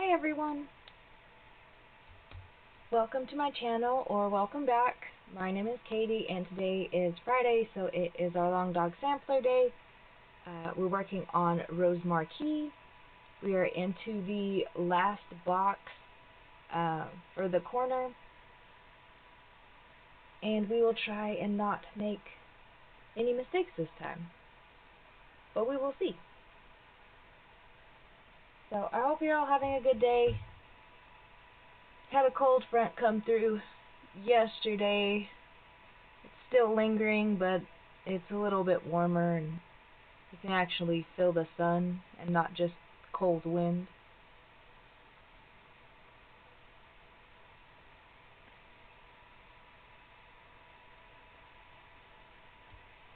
Hi everyone! Welcome to my channel, or welcome back. My name is Katie, and today is Friday, so it is our Long Dog Sampler Day. We're working on Rosemarkie. We are into the last box for the corner, and we will try and not make any mistakes this time, but we will see. So I hope you're all having a good day. Had a cold front come through yesterday. It's still lingering, but it's a little bit warmer and you can actually feel the sun and not just cold wind.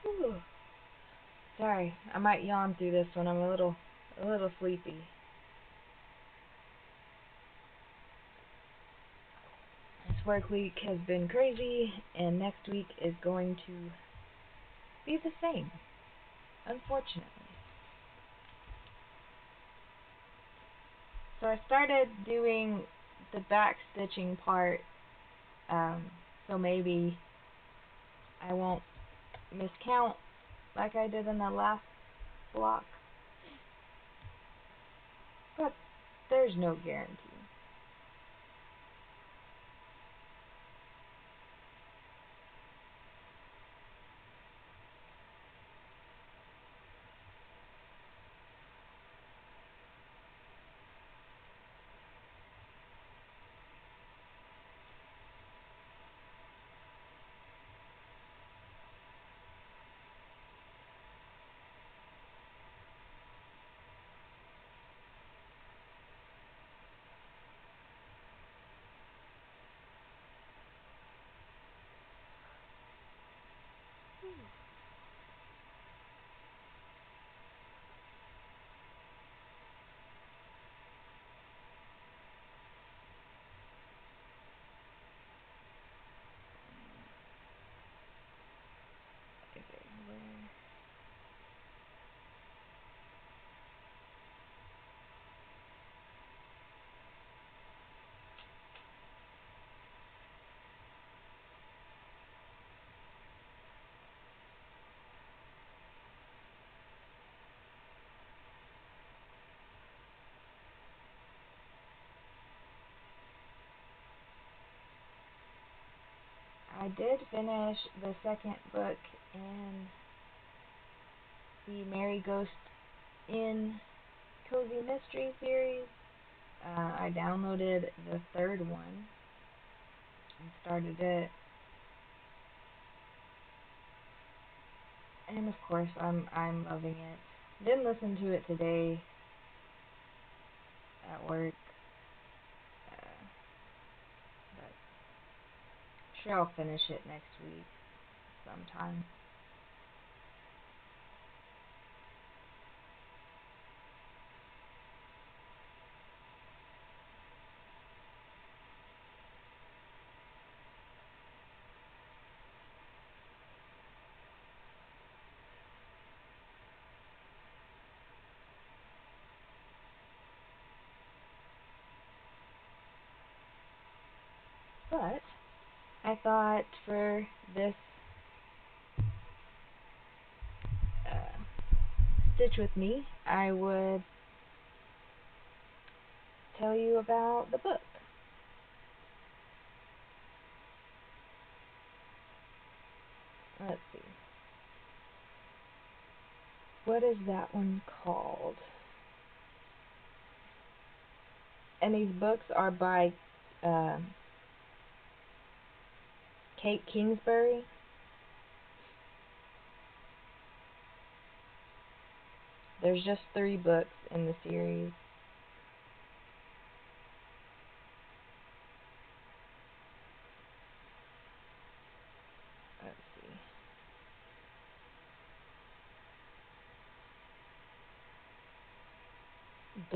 Whew. Sorry, I might yawn through this one. I'm a little sleepy. This work week has been crazy, and next week is going to be the same, unfortunately. So I started doing the back stitching part, so maybe I won't miscount like I did in the last block, but there's no guarantee. I did finish the second book in the Mary Ghost Inn Cozy Mystery series. I downloaded the third one and started it. And of course, I'm loving it. Didn't listen to it today at work, but sure I'll finish it next week sometime. But I thought for this Stitch With Me, I would tell you about the book. Let's see. What is that one called? And these books are by Kate Kingsbury. There's just 3 books in the series. Let's see.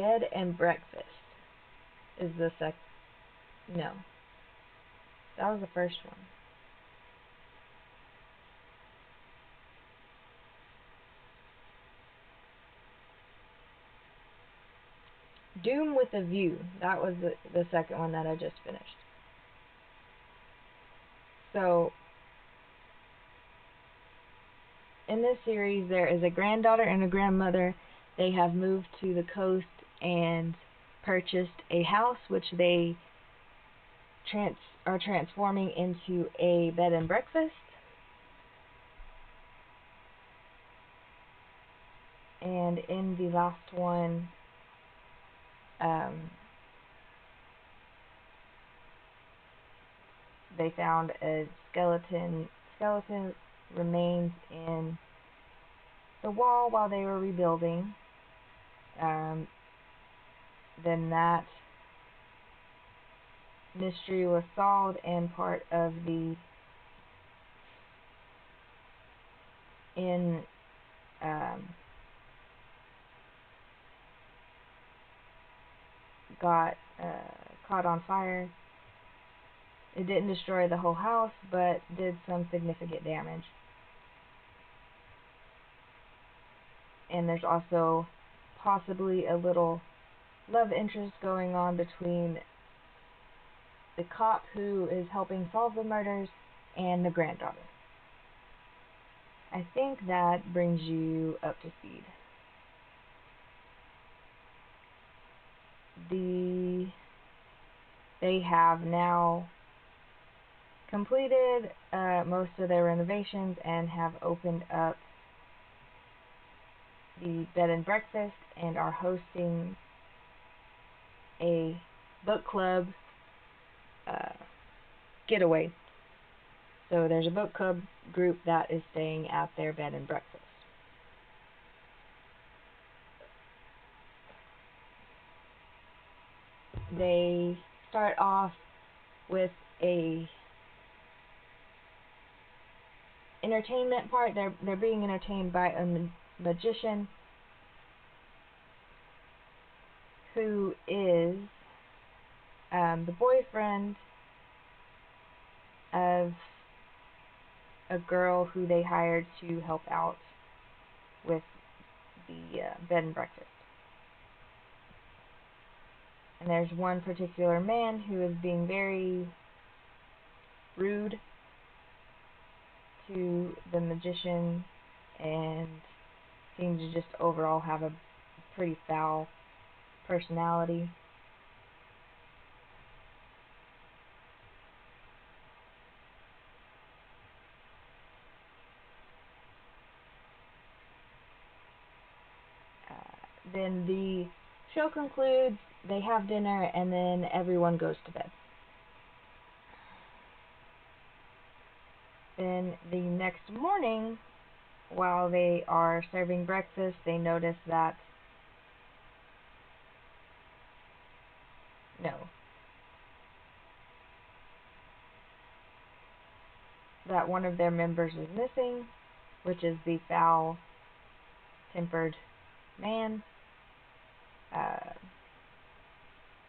Bed and Breakfast is the no. That was the first one. Doom with a View. That was the second one that I just finished. So, in this series, there is a granddaughter and a grandmother. They have moved to the coast and purchased a house, which they are transforming into a bed and breakfast. And in the last one, they found a skeleton remains in the wall while they were rebuilding. Then that mystery was solved, and part of the inn got caught on fire. It didn't destroy the whole house, but did some significant damage. And there's also possibly a little love interest going on between the cop who is helping solve the murders and the granddaughter. I think that brings you up to speed. They have now completed most of their renovations and have opened up the bed and breakfast and are hosting a book club getaway. So there's a book club group that is staying at their bed and breakfast. They start off with a entertainment part. They're being entertained by a magician who is the boyfriend of a girl who they hired to help out with the bed and breakfast. And there's one particular man who is being very rude to the magician and seems to just overall have a pretty foul personality. Then the show concludes, they have dinner, and then everyone goes to bed. Then the next morning, while they are serving breakfast, they notice that one of their members is missing, which is the foul-tempered man.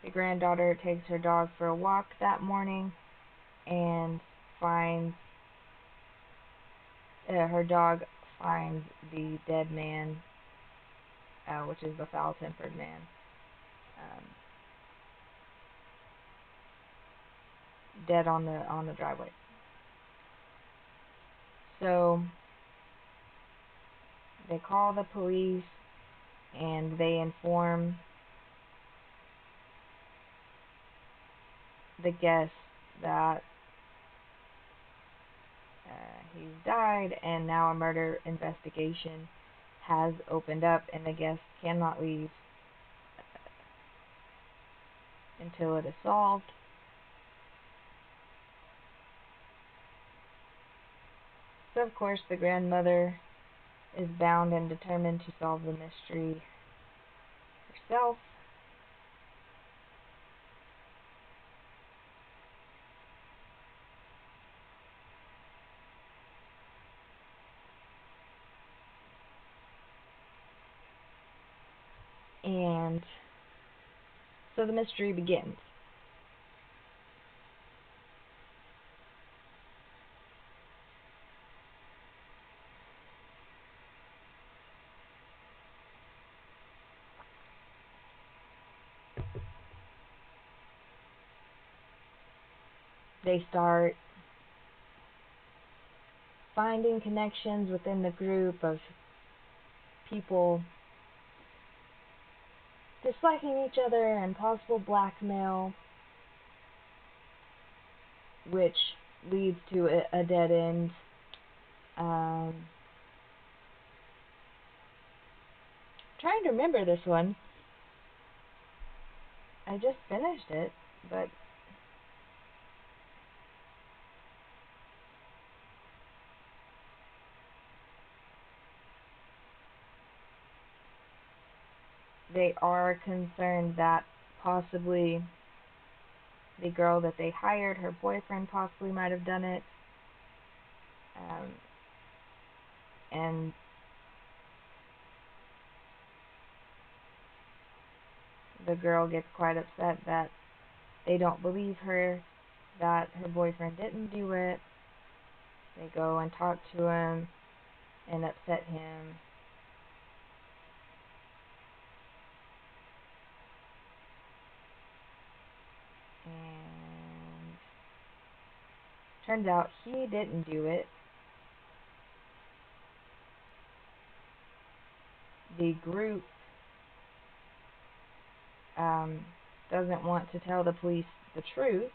The granddaughter takes her dog for a walk that morning and finds her dog finds the dead man, which is the foul-tempered man, dead on the driveway. So they call the police and they inform the guest that he's died, and now a murder investigation has opened up, and the guest cannot leave until it is solved. So, of course, the grandmother is bound and determined to solve the mystery herself. And so the mystery begins. they start finding connections within the group of people disliking each other and possible blackmail, which leads to a dead end. Trying to remember this one. I just finished it, but they are concerned that possibly the girl that they hired, her boyfriend possibly might have done it. And the girl gets quite upset that they don't believe her, that her boyfriend didn't do it. They go and talk to him and upset him. And turns out he didn't do it. The group doesn't want to tell the police the truth,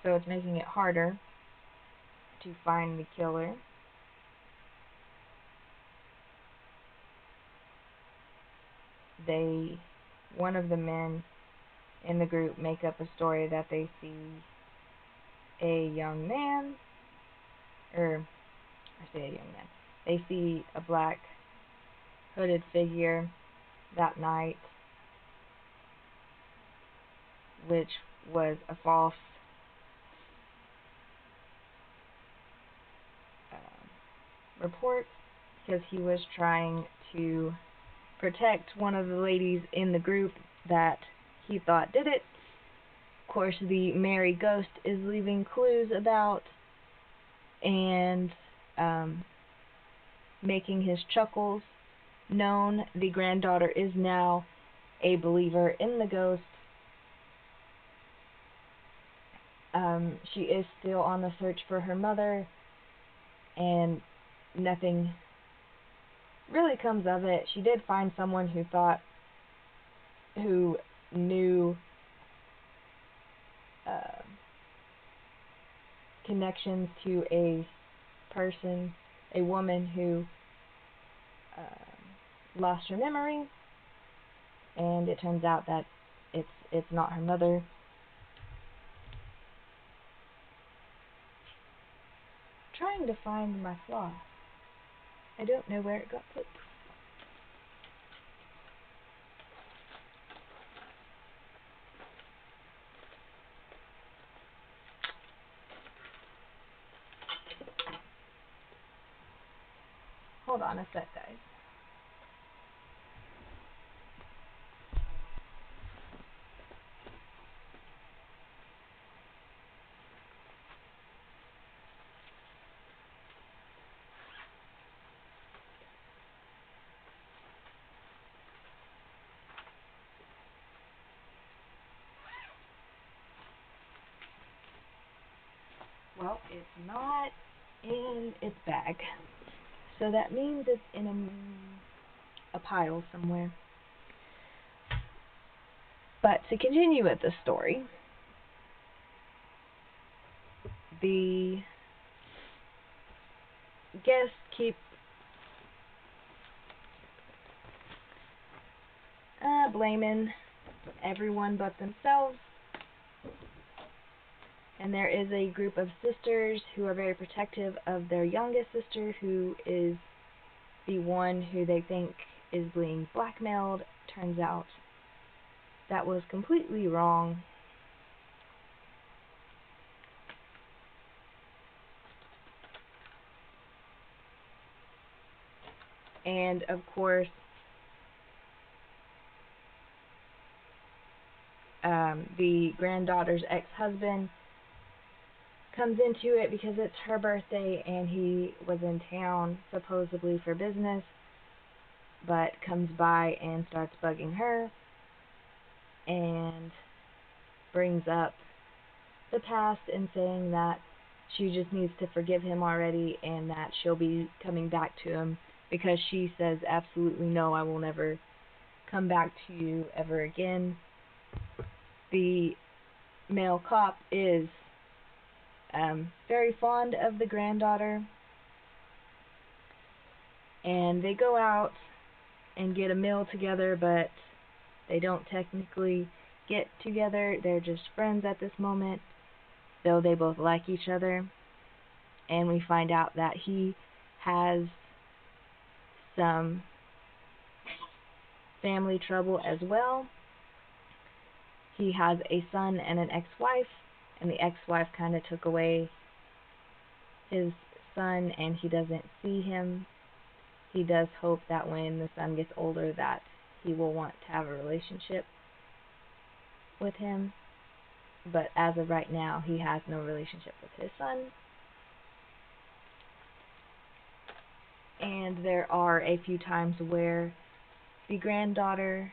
so it's making it harder to find the killer. One of the men in the group make up a story that they see a young man, they see a black hooded figure that night, which was a false report, because he was trying to protect one of the ladies in the group that he thought did it. Of course, the merry ghost is leaving clues about and making his chuckles known. The granddaughter is now a believer in the ghost. She is still on the search for her mother, and nothing really comes of it. She did find someone who knew connections to a woman who lost her memory, and it turns out that it's not her mother. Trying to find my floss. I don't know where it got put. Hold on a sec, guys. Well, it's not in its bag, so that means it's in a pile somewhere. But to continue with the story, the guests keep blaming everyone but themselves. And there is a group of sisters who are very protective of their youngest sister, who is the one who they think is being blackmailed. Turns out that was completely wrong. And of course, the granddaughter's ex-husband comes into it because it's her birthday and he was in town supposedly for business, but comes by and starts bugging her and brings up the past and saying that she just needs to forgive him already and that she'll be coming back to him because she says absolutely no, I will never come back to you ever again. The male cop is very fond of the granddaughter, and they go out and get a meal together, but they don't technically get together. They're just friends at this moment, though they both like each other. And we find out that he has some family trouble as well. He has a son and an ex-wife, and the ex-wife kind of took away his son, and he doesn't see him. He does hope that when the son gets older that he will want to have a relationship with him, but as of right now, he has no relationship with his son. And there are a few times where the granddaughter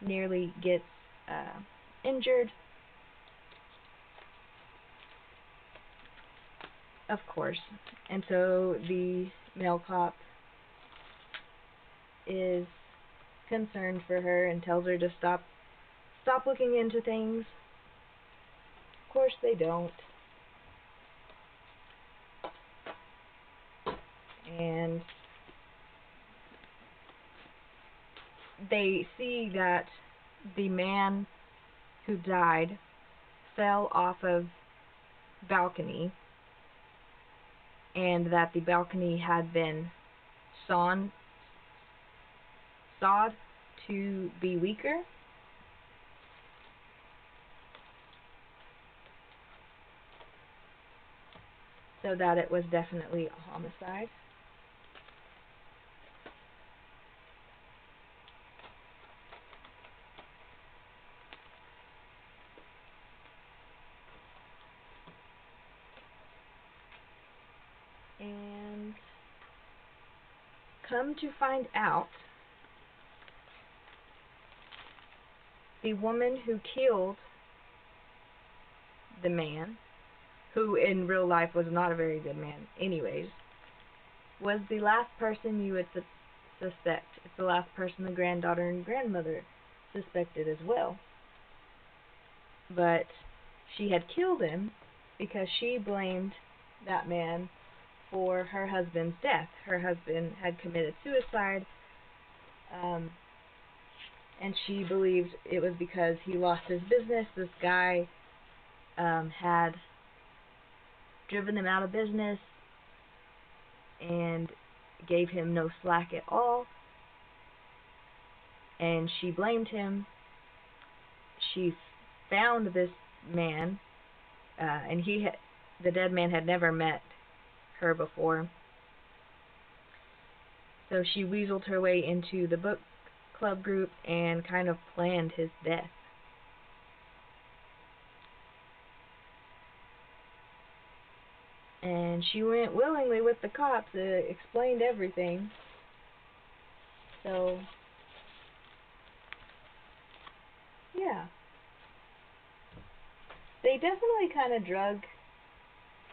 nearly gets injured. Of course. And so the male cop is concerned for her and tells her to stop looking into things. Of course they don't. And they see that the man who died fell off of balcony, and that the balcony had been sawed to be weaker. So that it was definitely a homicide. And come to find out, the woman who killed the man, who in real life was not a very good man anyways, was the last person you would suspect. It's the last person the granddaughter and grandmother suspected as well. But she had killed him because she blamed that man for her husband's death. Her husband had committed suicide, and she believed it was because he lost his business. This guy had driven him out of business and gave him no slack at all, and she blamed him. She found this man, and the dead man had never met her before, so she weaseled her way into the book club group and kind of planned his death. And she went willingly with the cops. It explained everything. So, yeah. They definitely kind of drug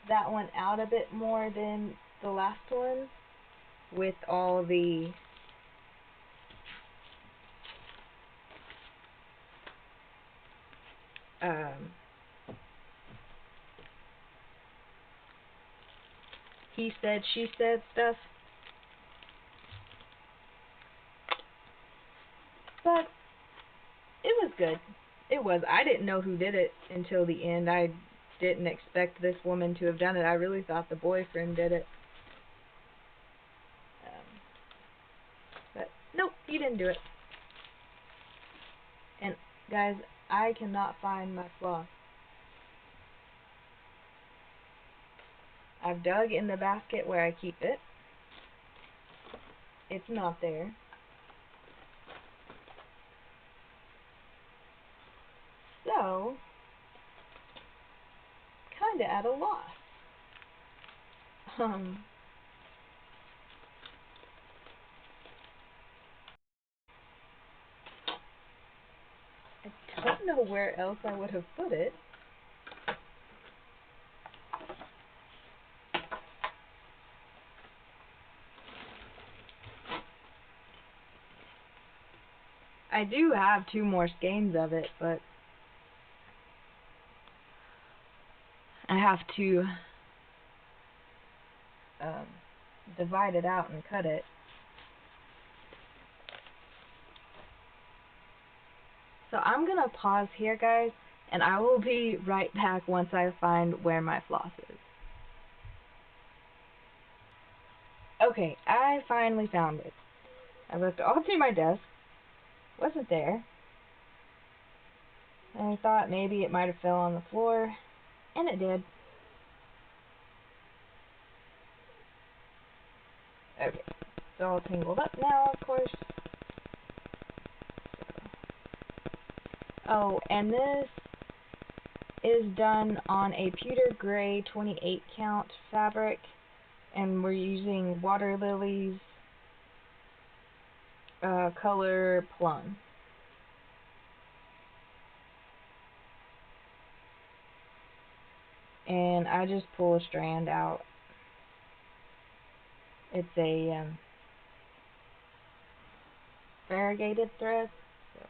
that one out a bit more than the last one, with all the he said, she said stuff. But it was good. It was. I didn't know who did it until the end. I didn't expect this woman to have done it. I really thought the boyfriend did it. But nope, he didn't do it. And guys, I cannot find my floss. I've dug in the basket where I keep it. It's not there. So, kinda at a loss. don't know where else I would have put it. I do have 2 more skeins of it, but I have to divide it out and cut it. So I'm gonna pause here, guys, and I will be right back once I find where my floss is. Okay, I finally found it. I looked all through my desk. Wasn't there. And I thought maybe it might have fell on the floor, and it did. Okay, it's all tangled up now, of course. Oh, and this is done on a pewter gray 28 count fabric, and we're using Water Lilies color plum. And I just pull a strand out. It's a variegated thread. So.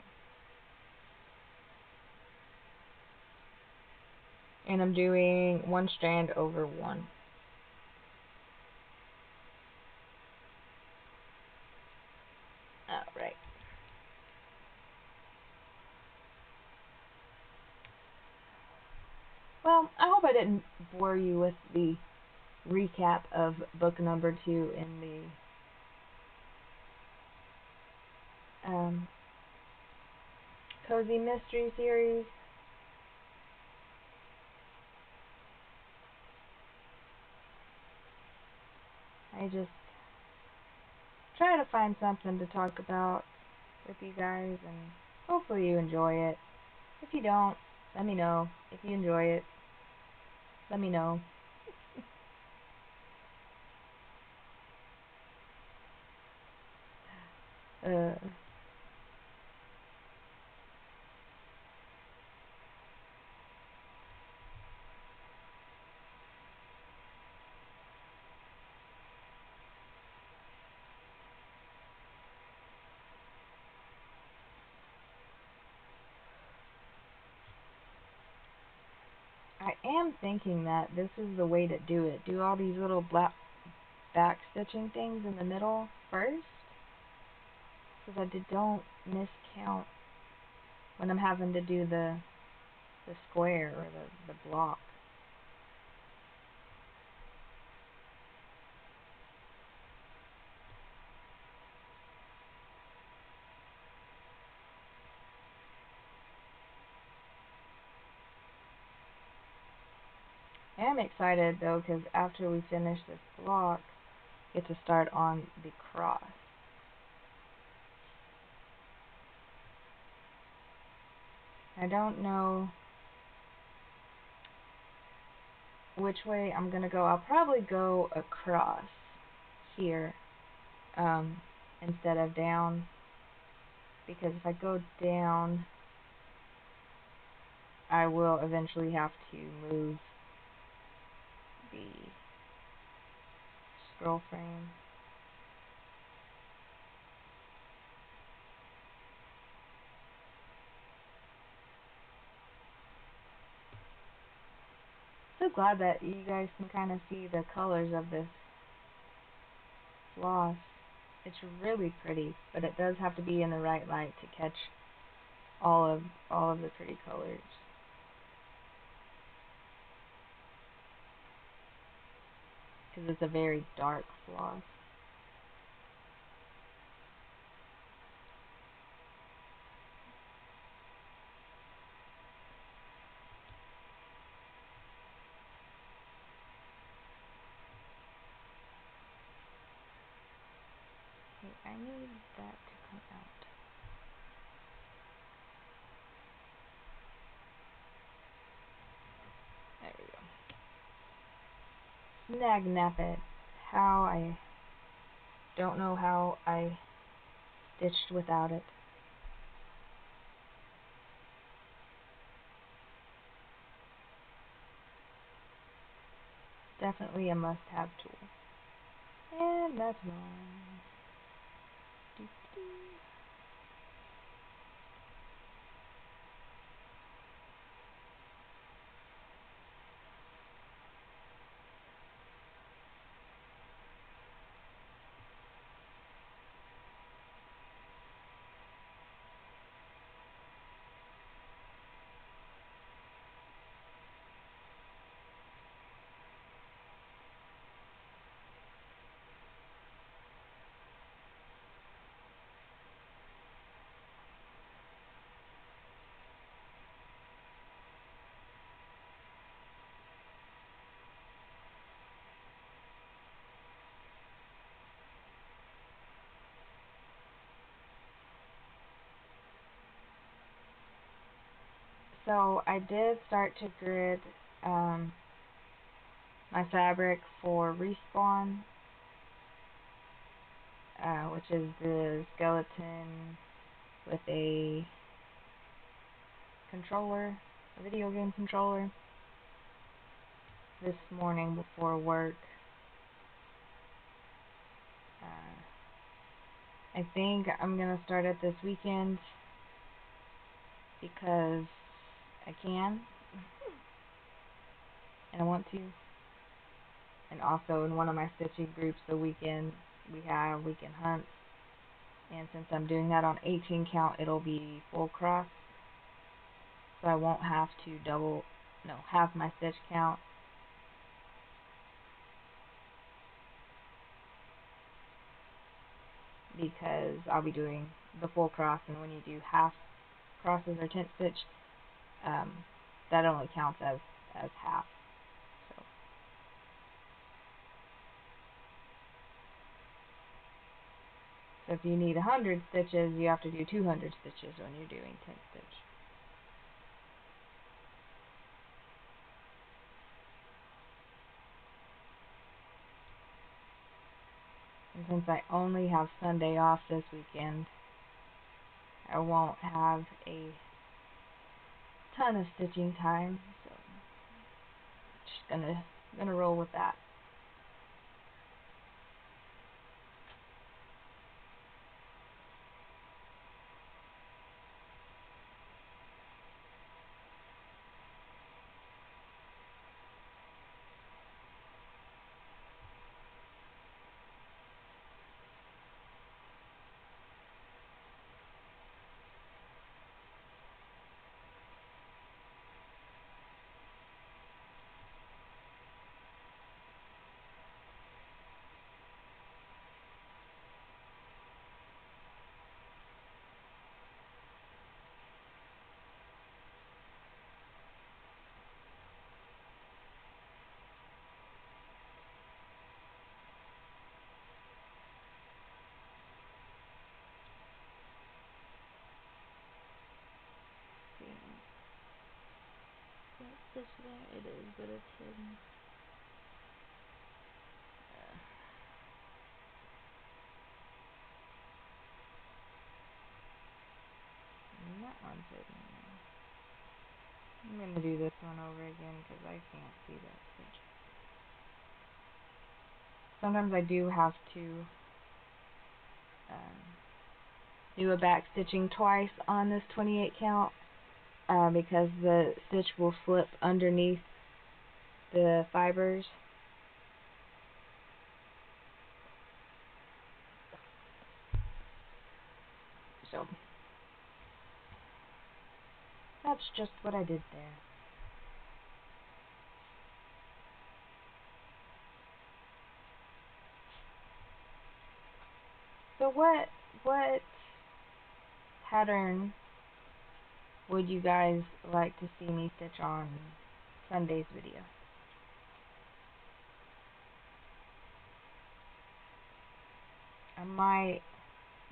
And I'm doing 1 strand over 1. Alright. Well, I hope I didn't bore you with the recap of book number 2 in the Cozy Mystery series. I just try to find something to talk about with you guys, and hopefully you enjoy it. If you don't, let me know. If you enjoy it, let me know. I am thinking that this is the way to do it. Do all these little black back stitching things in the middle first, because I don't miscount when I'm having to do the square or the block. I am excited though, because after we finish this block, get to start on the cross. I don't know which way I'm gonna go. I'll probably go across here instead of down, because if I go down, I will eventually have to move the scroll frame. So glad that you guys can kind of see the colors of this floss. It's really pretty, but it does have to be in the right light to catch all of the pretty colors. Because it's a very dark floss. Okay, I need that to come out. There we go. Snag nap it. How I don't know how I stitched without it. definitely a must-have tool. And that's wrong. So I did start to grid my fabric for Respawn, which is the skeleton with a controller, a video game controller, this morning before work. I think I'm going to start it this weekend because I can and I want to. And also in one of my stitching groups the weekend we have weekend hunts, and since I'm doing that on 18 count, it'll be full cross, so I won't have to half my stitch count. Because I'll be doing the full cross, and when you do half crosses or tent stitch, that only counts as half. So if you need 100 stitches, you have to do 200 stitches when you're doing tent stitch. And since I only have Sunday off this weekend, I won't have a ton of stitching time, so I'm just gonna roll with that. This way it is, but it's hidden. And that one's hidden. I'm going to do this one over again because I can't see that stitch. Sometimes I do have to do a back stitching twice on this 28 count because the stitch will slip underneath the fibers. So that's just what I did there. So what pattern would you guys like to see me stitch on Sunday's video?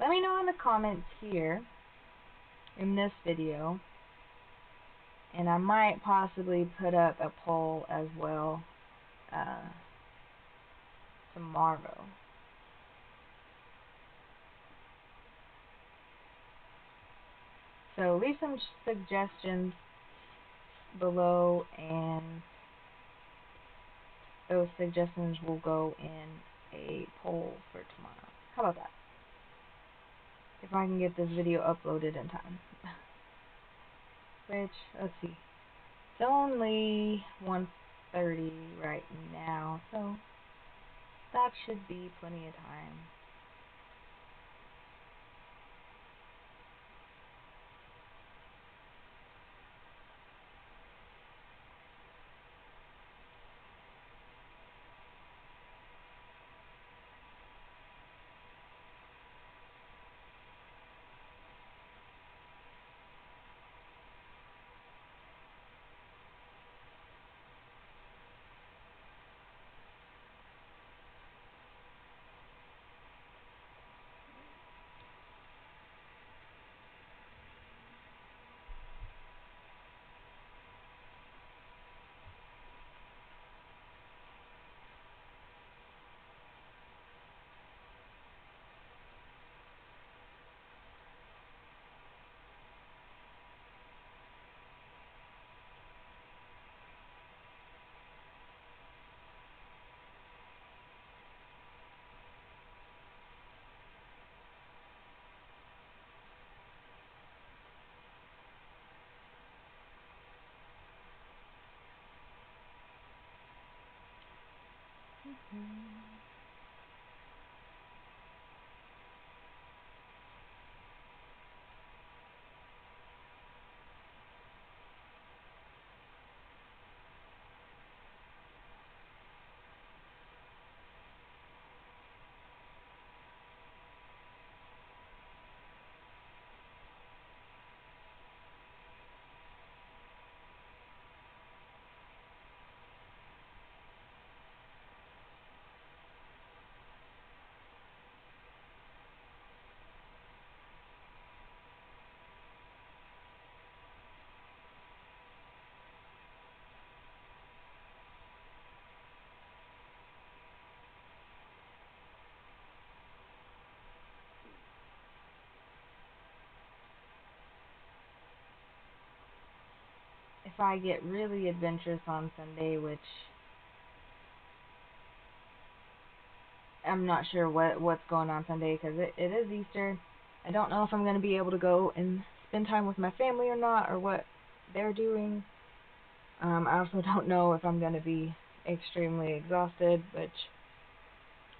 Let me know in the comments here in this video, and I might possibly put up a poll as well tomorrow. So leave some suggestions below, and those suggestions will go in a poll for tomorrow. How about that? If I can get this video uploaded in time. Which, let's see. It's only 1:30 right now, so that should be plenty of time. If I get really adventurous on Sunday, which I'm not sure what's going on Sunday because it is Easter. I don't know if I'm going to be able to go and spend time with my family or not, or what they're doing. I also don't know if I'm going to be extremely exhausted, which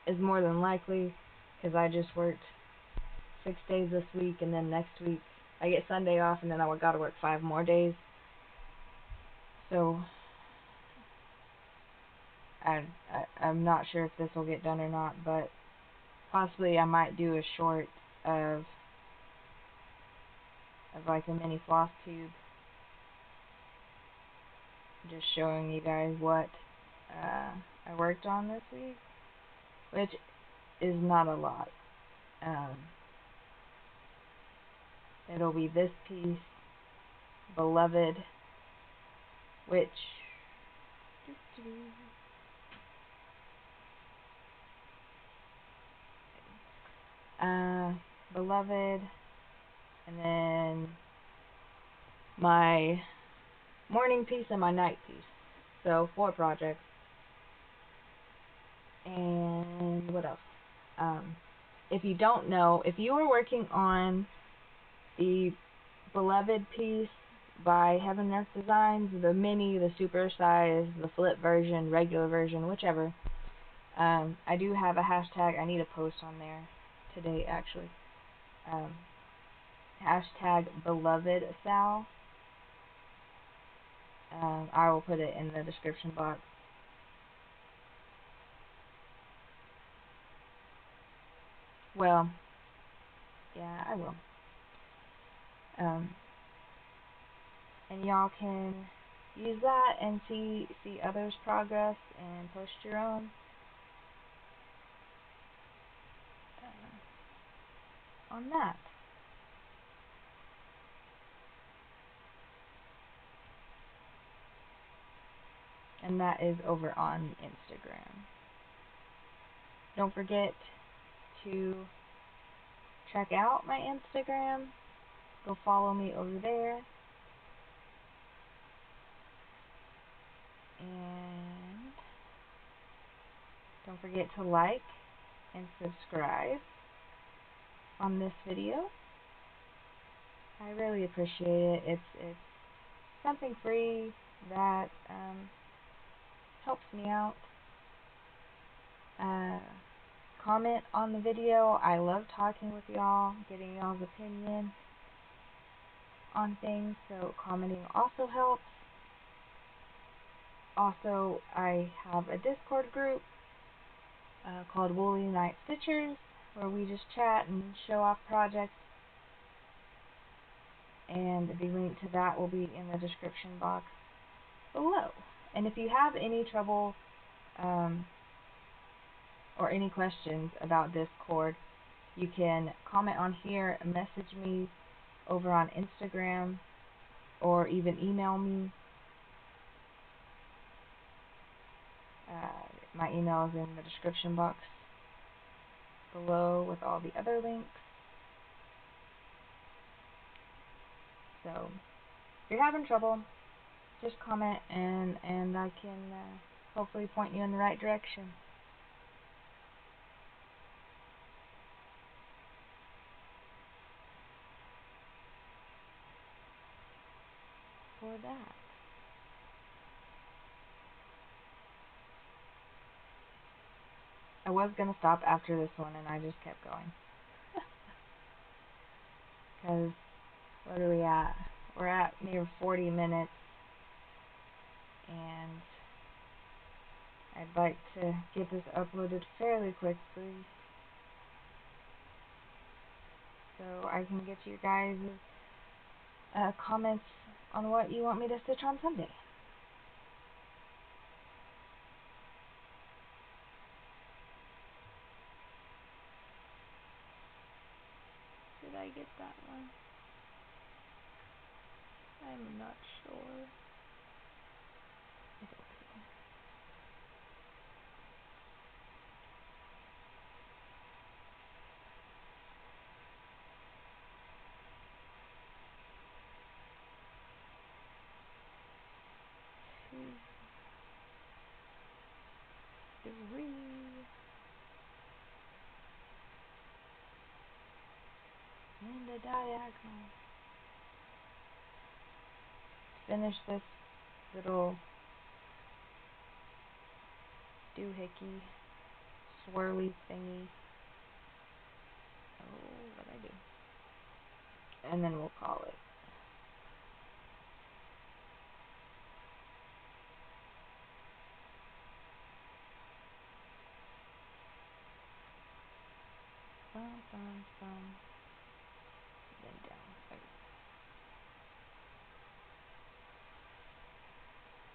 is more than likely because I just worked 6 days this week, and then next week I get Sunday off, and then I got to work 5 more days. So I'm not sure if this will get done or not, but possibly I might do a short of like a mini floss tube, just showing you guys what I worked on this week, which is not a lot. It'll be this piece, Beloved, which Beloved, and then my morning piece and my night piece. So 4 projects. And what else? If you don't know, if you were working on the Beloved piece by Heaven Earth Designs, the mini, the super size, the flip version, regular version, whichever, I do have a hashtag. I need a post on there today, actually. Hashtag Beloved Sal. I will put it in the description box. Well, yeah, I will. And y'all can use that and see others' progress and post your own on that. And that is over on Instagram. Don't forget to check out my Instagram. Go follow me over there. And Don't forget to like and subscribe on this video. I really appreciate it. It's something free that helps me out. Comment on the video. I love talking with y'all, getting y'all's opinion on things, so commenting also helps. Also, I have a Discord group called Woolly Night Stitchers, where we just chat and show off projects, and the link to that will be in the description box below. And if you have any trouble or any questions about Discord, you can comment on here, message me over on Instagram, or even email me. My email is in the description box below with all the other links. So if you're having trouble, just comment and I can hopefully point you in the right direction. For that. I was going to stop after this one, and I just kept going. Because, what are we at? We're at near 40 minutes, and I'd like to get this uploaded fairly quickly, so I can get you guys' comments on what you want me to stitch on Sunday. Did I get that one? I'm not sure. It's okay. Two, three. And a diagonal. Finish this little doohickey swirly thingy. Oh, what'd I do? And then we'll call it. Bum, bum, bum. Then down. Okay.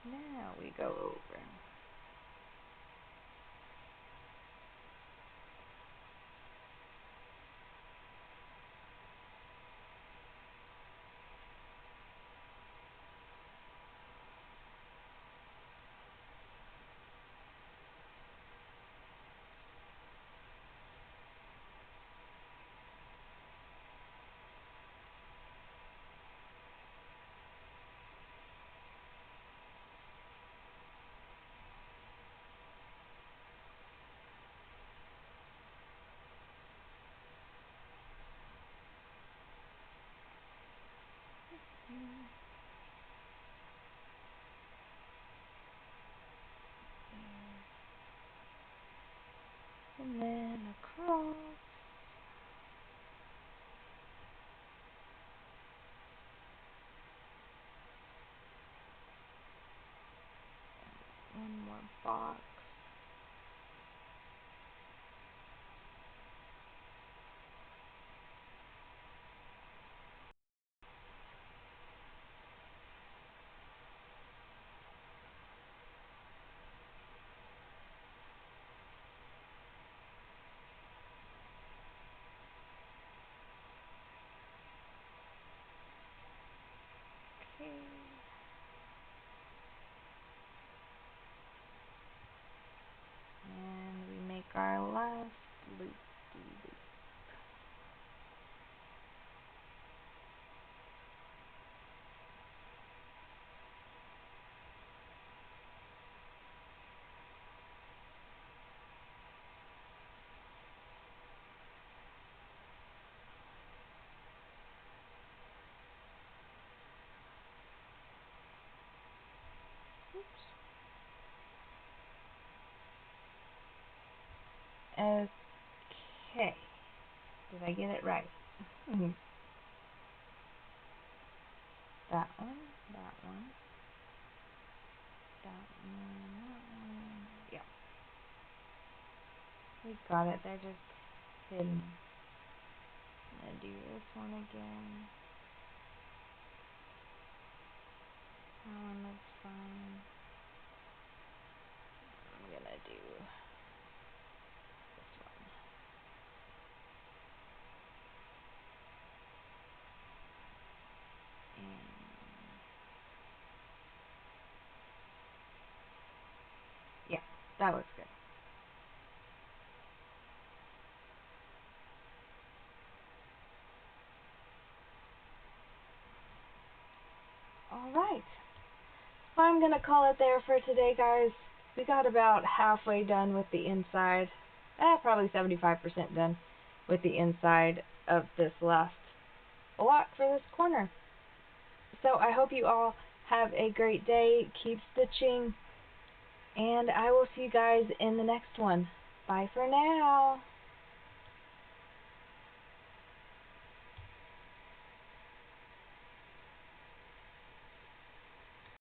Now we go over. And then across. One more box. Okay. And we make our last loop. Okay. Did I get it right? That one, that one, that one. Yeah. We got it. They're just hidden. I'm gonna do this one again. That one looks fine. I'm gonna do this one. And yeah, that looks good. Alright. So I'm gonna call it there for today, guys. We got about halfway done with the inside. Probably 75% done with the inside of this last block for this corner. So I hope you all have a great day. Keep stitching. And I will see you guys in the next one. Bye for now.